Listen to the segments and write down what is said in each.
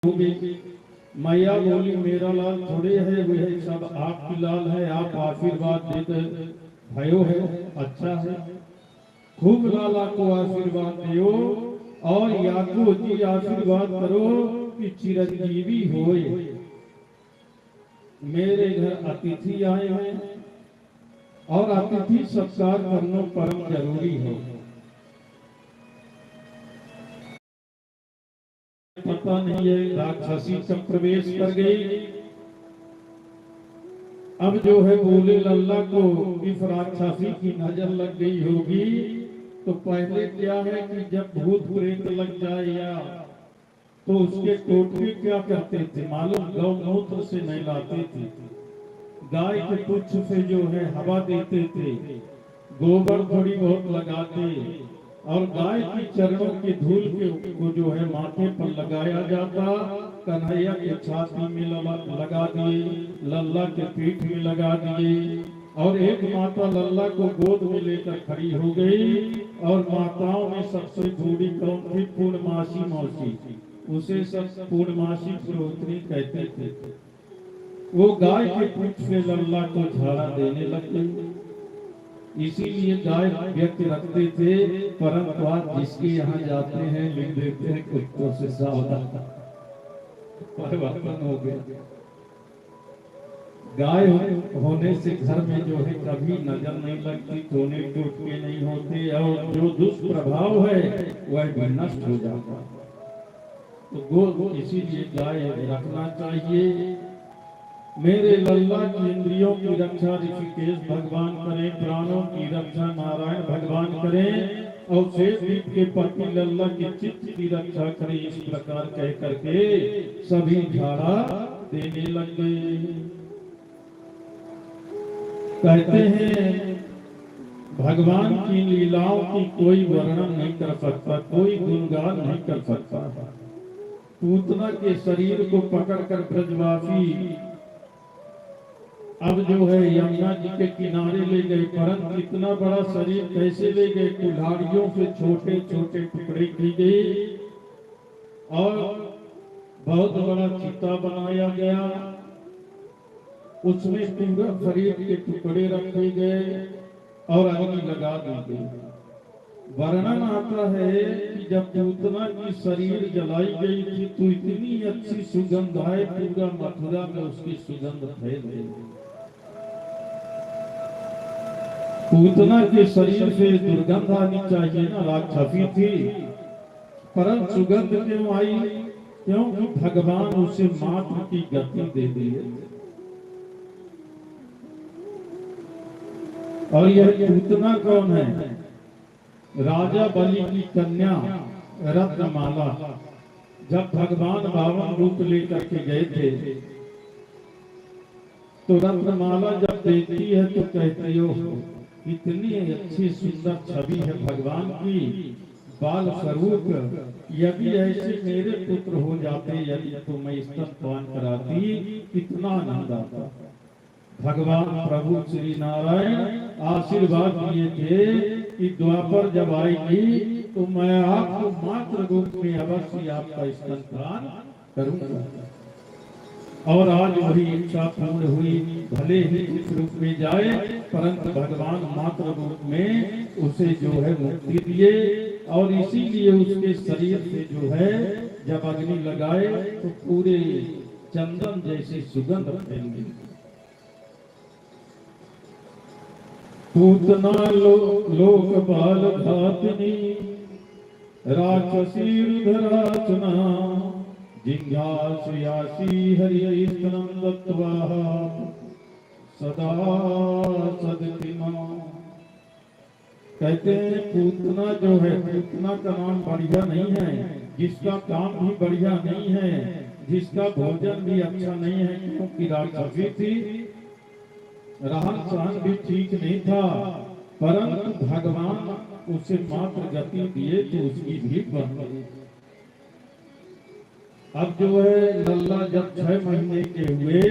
होगी। मैया बोली मेरा लाल थोड़े है, वह सब आपकी लाल है, आप आशीर्वाद देते भयो है, अच्छा है, खूब लाला को आशीर्वाद दियो और याकू जी आशीर्वाद करो कि चिरंजीवी होए। मेरे घर अतिथि आए हैं और अतिथि सत्कार करना परम जरूरी है। पता नहीं है राक्षसी कब प्रवेश कर गई। अब जो है बोले लल्ला को इस राक्षसी की नजर लग गई होगी। तो पहले क्या है कि जब भूत प्रेत लग जाए या तो उसके टोटके क्या करते थे मालूम, गौमूत्र से नहलाते थे, गाय के पुच्छ से जो है हवा देते थे, गोबर थोड़ी बहुत लगाते और गाय की चरणों की धूल को जो है माथे पर लगाया जाता, कन्हैया के छाती में लगा दिए, लल्ला के पीठ में लगा दिए और एक माता लल्ला को गोद में लेकर खड़ी हो गई। और माताओं में सबसे बूढ़ी कौन थी? पूर्णमासी मौसी, उसे सब पूर्णमासी पुरोहितनी कहते थे। वो गाय के पीठ से लल्ला को झाड़ा देने लग गई। इसीलिए गाय व्यक्ति रखते थे, परंतु आज जिसके यहाँ जाते हैं लिख देते हैं कुत्तों से सावधान। परिवर्तन हो गया। गाय होने से घर में जो है कभी नजर नहीं लगती, टोने टोटके नहीं होते और जो दुष्प्रभाव है वह भी नष्ट हो जाता। तो गो इसीलिए गाय रखना चाहिए। मेरे लल्ला की इंद्रियों की रक्षा ऋषिकेश भगवान करें, प्राणों की रक्षा नारायण भगवान करें और शेष दीप के पति लल्ला की चित्त की रक्षा करें। इस प्रकार कह करके सभी झाड़ा देने लग गए। कहते हैं भगवान की लीलाओं की कोई वर्णन नहीं कर सकता, कोई गुणगान नहीं कर सकता। पूतना के शरीर को पकड़कर ब्रजवासी अब जो है यमुना जी के किनारे ले गए, परंतु इतना बड़ा शरीर कैसे ले गए? कुल्हाड़ियों से छोटे छोटे टुकड़े की गए और बहुत बड़ा चिता बनाया गया, उसमें पूरा शरीर के टुकड़े रखे गए और अग्नि लगा दी गई। वर्णन आता है कि जब पूतना की शरीर जलाई गई थी तो इतनी अच्छी सुगंध आए, पूरा मथुरा में उसकी सुगंध फैल गई। पूतना के शरीर से दुर्गंध आनी चाहिए ना, राक्षसी थी, परंतु सुगंध क्यों आई? क्योंकि भगवान उसे मात्र की गति दे दी है। और यह पूतना कौन है? राजा बलि की कन्या रत्नमाला। जब भगवान बावन रूप लेकर के गए थे तो रत्नमाला जब देखती है तो कहती हो इतनी अच्छी सुंदर छवि है भगवान की, बाल स्वरूप, यदि ऐसे मेरे पुत्र हो जाते, यदि तो मैं स्तनपान कराती, कितना आनंद आता। भगवान प्रभु श्री नारायण आशीर्वाद दिए थे कि द्वापर जब आएगी तो मैं आपको मात्र रूप में अवश्य आपका स्तनपान करूंगा। और आज वही इच्छा पूर्ण हुई, भले ही इस रूप में जाए परंतु भगवान मात्र रूप में उसे जो है मुक्ति दिए। और इसीलिए उसके शरीर से जो है जब अग्नि लगाए तो पूरे चंदन जैसी सुगंध फैल गई। पूतना लोकपाल घातिनी राक्षसी रुद्राचना जिज्ञासयासी हरिस्तनं दत्त्वा सदा सदतिमा। कहते हैं पूतना जो है, पूतना का नाम बढ़िया नहीं है, जिसका काम भी बढ़िया नहीं है, जिसका भोजन भी अच्छा नहीं है, क्योंकि राक्षसी थी, रहन सहन भी ठीक नहीं था, परंतु भगवान उसे मात्र गति दिए तो उसकी भी बन गई। अब जो है लल्ला जब 6 महीने के हुए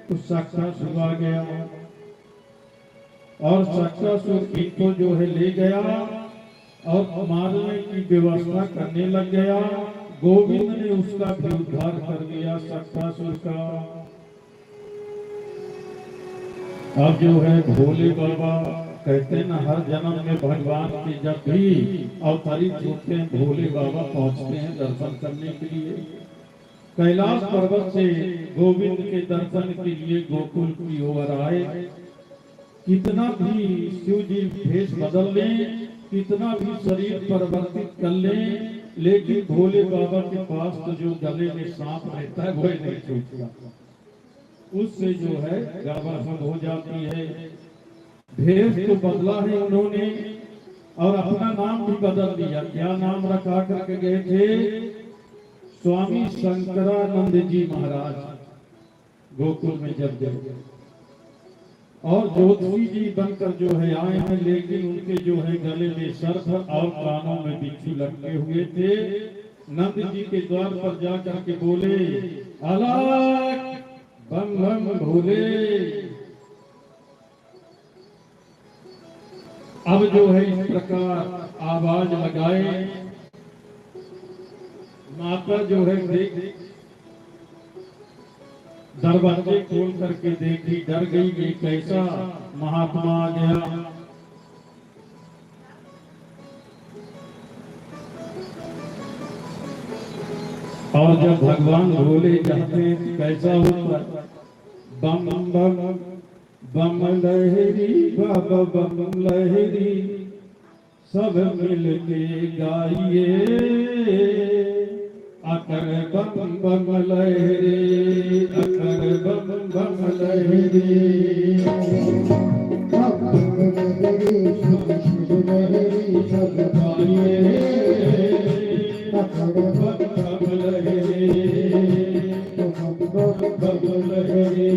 तो शक्रासुर आ गया और शक्रासुर इनको जो है ले गया और मारने की व्यवस्था करने लग गया। गोविंद ने उसका भी उद्धार कर दिया शक्तासुर का। अब जो है भोले बाबा कहते हैं ना, हर जन्म में भगवान के जब भी अवतरित होते हैं भोले बाबा पहुंचते हैं दर्शन करने के लिए। कैलाश पर्वत से गोविंद के दर्शन के लिए गोकुल की ओर आए। कितना भी शिव जी भेष बदल लें, कितना भी शरीर परिवर्तित कर लें, लेकिन भोले बाबा के पास तो जो गले में सांप रहता है वही नहीं छूटता, उससे जो है गड़बड़ हो जाती है। भेष तो बदला है उन्होंने और अपना नाम भी बदल दिया। क्या नाम रखा करके गए थे? स्वामी शंकरानंद जी महाराज गोकुल में जब गए, और ज्योति जी बनकर जो है आए हैं, लेकिन उनके जो है गले में सर्प और कानों में बिच्छू लटके हुए थे। नंद जी के द्वार पर जाकर के बोले, अलग बम बम भोले। अब जो है इस प्रकार आवाज लगाए। माता जो है देख दरवाजे खोल करके देखी, डर गई कि कैसा महात्मा आ गया। और जब भगवान भोले जाते हैं कैसा होता? बम बम बम लहरी बाबा बम लहरी, सब मिल के गाइए अकर बम बम लहरी, अकर बम बम लहरी। सब गाइए अकर बम बम लहरी, बम बम लहरी।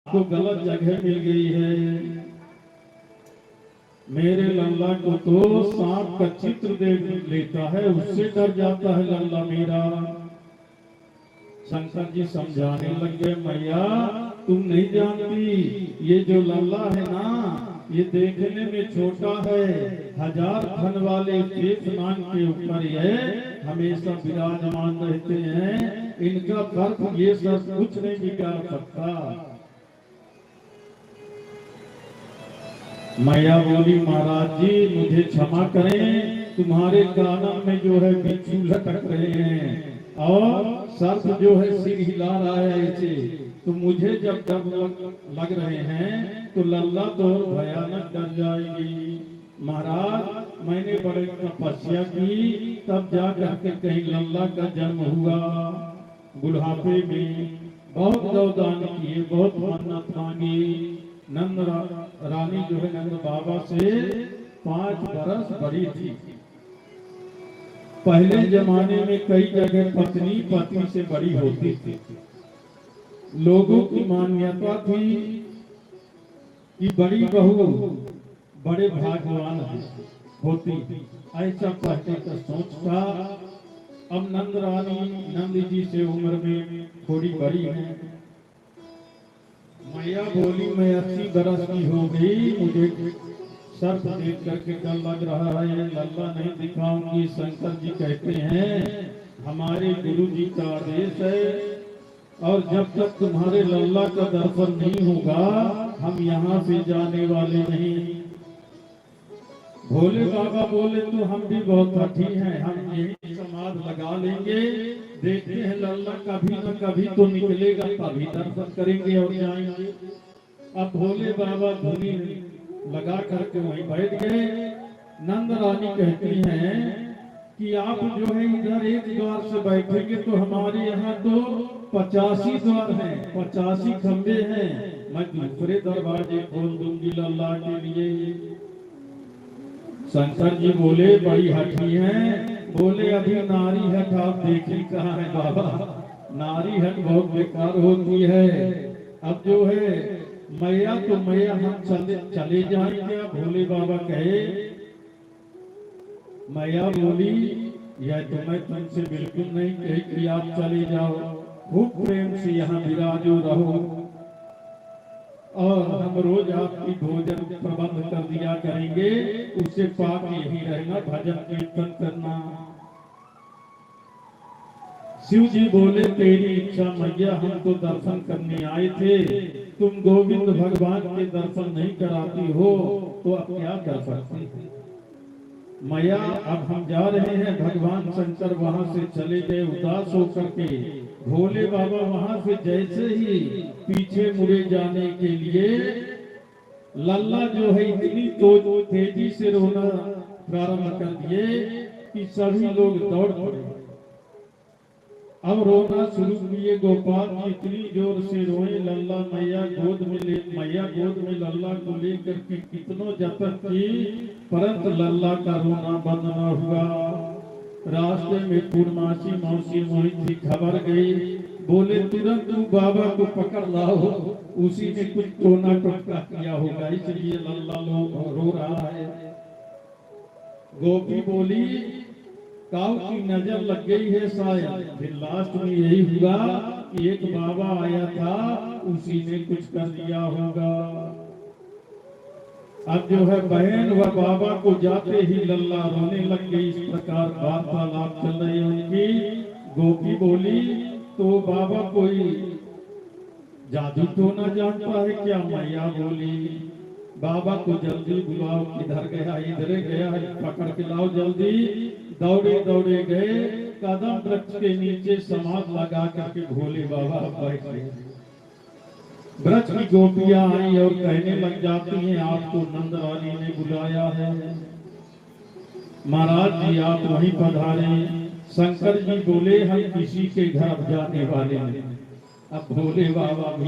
आपको गलत जगह मिल गई है। मेरे लल्ला को तो सांप का चित्र देख लेता है, उससे डर जाता है लल्ला मेरा। शंकर जी समझाने लग गए, मैया तुम नहीं जानती, ये जो लल्ला है ना, ये देखने में छोटा है, 1000 फन वाले नाग के ऊपर ये हमेशा विराजमान रहते हैं। इनका फर्क ये सब कुछ नहीं बिगाड़ सकता। मैया बोली, महाराज जी मुझे क्षमा करें, तुम्हारे कानन में जो है बिच्छू लटक रहे हैं और सर्प जो है सिर हिला रहा है ऐसे, तो मुझे जब डर लग रहे हैं तो लल्ला तो भयानक डर जाएगी। महाराज मैंने बड़े तपस्या की, तब जा करके कहीं लल्ला का जन्म हुआ। बुढ़ापे में बहुत गौदान किए, बहुत मन्नत मांगी। नंद रानी जो है नंद बाबा से 5 बरस बड़ी थी। पहले जमाने में कई जगह पत्नी पति से बड़ी होती थी। लोगों की मान्यता थी कि बड़ी बहू बड़े भाग्यवान होती, ऐसा पहले का सोच था। अब नंद रानी नंद जी से उम्र में थोड़ी बड़ी है। मैया बोली, मैं 80 बरस की हो गई, मुझे सर्प देख करके डर लग रहा है, लल्ला नहीं दिखाऊंगी। शंकर जी कहते हैं हमारे गुरु जी का आदेश है, और जब तक तुम्हारे लल्ला का दर्शन नहीं होगा हम यहाँ से जाने वाले नहीं। भोले बाबा बोले, तो हम भी बहुत हठी हैं, हम यही समाध लगा लेंगे, देखते हैं लल्ला कभी न कभी तो निकलेगा, तभी दर्शन करेंगे और जाएंगे। अब भोले बाबा धुनी लगा करके वहीं बैठ गए। नंद रानी कहती हैं कि आप जो है इधर एक द्वार से बैठेंगे तो हमारे यहाँ तो 85 द्वार हैं, 85 खंबे हैं, मैं दूसरे दरवाजे खोल दूंगी लल्ला के लिए। शंकर जी बोले, बड़ी हठी हैं। बोले, अभी नारी हट आप देखी कहाँ है बाबा, नारी हट बहुत बेकार होती है। अब जो है मैया तो मैया हम चले जाएंगे। भोले बाबा कहे, मैया बोली, यह तो मैं तुमसे बिल्कुल नहीं कही कि आप चले जाओ, खूब प्रेम से यहाँ विराजो रहो और हम रोज आपकी भोजन प्रबंध कर दिया करेंगे, उससे पाप यही रहना, भजन कीर्तन करना। शिव जी बोले, तेरी इच्छा मैया, हम तो दर्शन करने आए थे, तुम गोविंद भगवान के दर्शन नहीं कराती हो तो अब क्या कर सकती हो? मैया अब हम जा रहे हैं। भगवान शंकर वहां से चले गए उदास होकर के। भोले बाबा वहां से जैसे ही पीछे मुड़े जाने के लिए लल्ला जो है इतनी तो तेजी से रोना प्रारंभ कर दिए कि सभी लोग दौड़ पड़े। अब रोना शुरू किए। गोपाल जी इतनी जोर से रोए। लल्ला मैया गोद में लल्ला को लेकर के कितनों जतन की, परंतु लल्ला का रोना बंद न हुआ। रास्ते में पूर्णमासी मौसी मोहित की खबर गई। बोले तुरंत तू बाबा को पकड़ लाओ, उसी ने कुछ टोना टोटका किया होगा, इसलिए लल्ला रो रहा है। गोपी बोली काऊ की नजर लग गई है शायद। फिर लास्ट में यही हुआ कि एक बाबा आया था, उसी ने कुछ कर दिया होगा। अब जो है बहन व बाबा को जाते ही लल्ला रोने लग गई। इस प्रकार वार्तालाप चल रही उनकी। गोपी बोली तो बाबा कोई जादू तो न जानता है क्या? मैया बोली बाबा को जल्दी बुलाओ। किधर गया? इधर गया है, पकड़ के लाओ जल्दी। दौड़े दौड़े गए, कदम वृक्ष के नीचे समाध लगा करके भोले बाबा बैठ गए। वृक्ष की गोपियां आई और कहने लग जाती हैं आपको नंद रानी ने बुलाया है। महाराज जी आप वहीं पधारे। शंकर जी बोले हम किसी के घर जाने वाले हैं। अब भोले बाबा भी